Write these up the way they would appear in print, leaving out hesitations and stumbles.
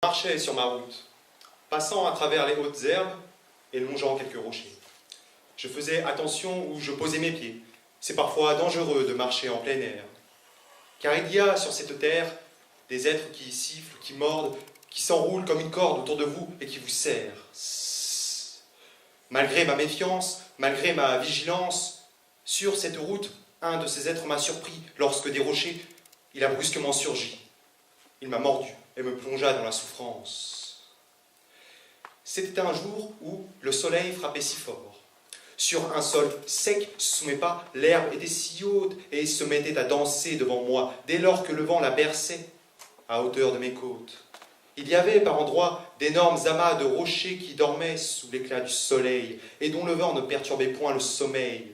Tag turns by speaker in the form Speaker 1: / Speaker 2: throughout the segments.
Speaker 1: Je marchais sur ma route, passant à travers les hautes herbes et longeant quelques rochers. Je faisais attention où je posais mes pieds. C'est parfois dangereux de marcher en plein air. Car il y a sur cette terre des êtres qui sifflent, qui mordent, qui s'enroulent comme une corde autour de vous et qui vous serrent. Malgré ma méfiance, malgré ma vigilance, sur cette route, un de ces êtres m'a surpris lorsque des rochers, il a brusquement surgi. Il m'a mordu et me plongea dans la souffrance. C'était un jour où le soleil frappait si fort. Sur un sol sec, sous mes pas, l'herbe était si haute et se mettait à danser devant moi dès lors que le vent la berçait à hauteur de mes côtes. Il y avait par endroits d'énormes amas de rochers qui dormaient sous l'éclat du soleil et dont le vent ne perturbait point le sommeil.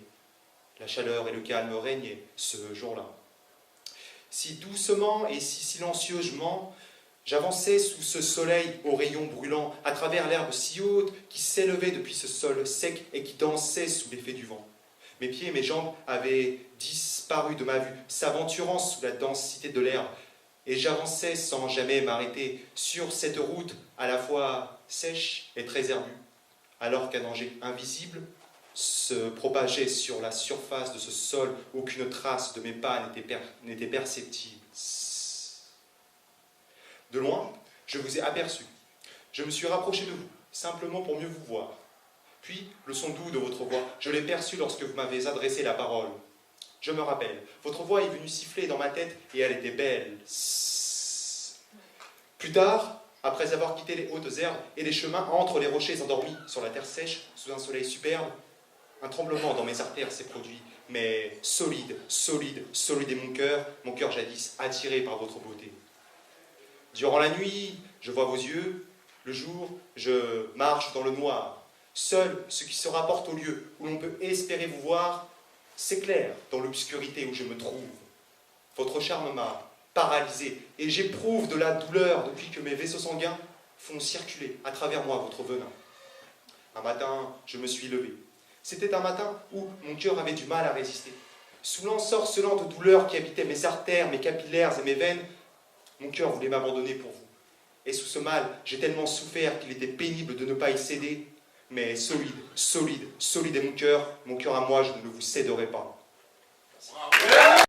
Speaker 1: La chaleur et le calme régnaient ce jour-là. Si doucement et si silencieusement, j'avançais sous ce soleil aux rayons brûlants, à travers l'herbe si haute qui s'élevait depuis ce sol sec et qui dansait sous l'effet du vent. Mes pieds et mes jambes avaient disparu de ma vue, s'aventurant sous la densité de l'herbe, et j'avançais sans jamais m'arrêter sur cette route à la fois sèche et très herbue, alors qu'un danger invisible se propageait sur la surface de ce sol, aucune trace de mes pas n'était perceptible. De loin, je vous ai aperçu. Je me suis rapproché de vous, simplement pour mieux vous voir. Puis, le son doux de votre voix, je l'ai perçu lorsque vous m'avez adressé la parole. Je me rappelle, votre voix est venue siffler dans ma tête et elle était belle. Plus tard, après avoir quitté les hautes herbes et les chemins entre les rochers endormis sur la terre sèche, sous un soleil superbe, un tremblement dans mes artères s'est produit, mais solide est mon cœur jadis attiré par votre beauté. Durant la nuit, je vois vos yeux, le jour, je marche dans le noir. Seul ce qui se rapporte au lieu où l'on peut espérer vous voir s'éclaire dans l'obscurité où je me trouve. Votre charme m'a paralysé et j'éprouve de la douleur depuis que mes vaisseaux sanguins font circuler à travers moi votre venin. Un matin, je me suis levé. C'était un matin où mon cœur avait du mal à résister. Sous l'ensorcelante douleur qui habitait mes artères, mes capillaires et mes veines, mon cœur voulait m'abandonner pour vous. Et sous ce mal, j'ai tellement souffert qu'il était pénible de ne pas y céder. Mais solide est mon cœur à moi, je ne vous céderai pas. Merci.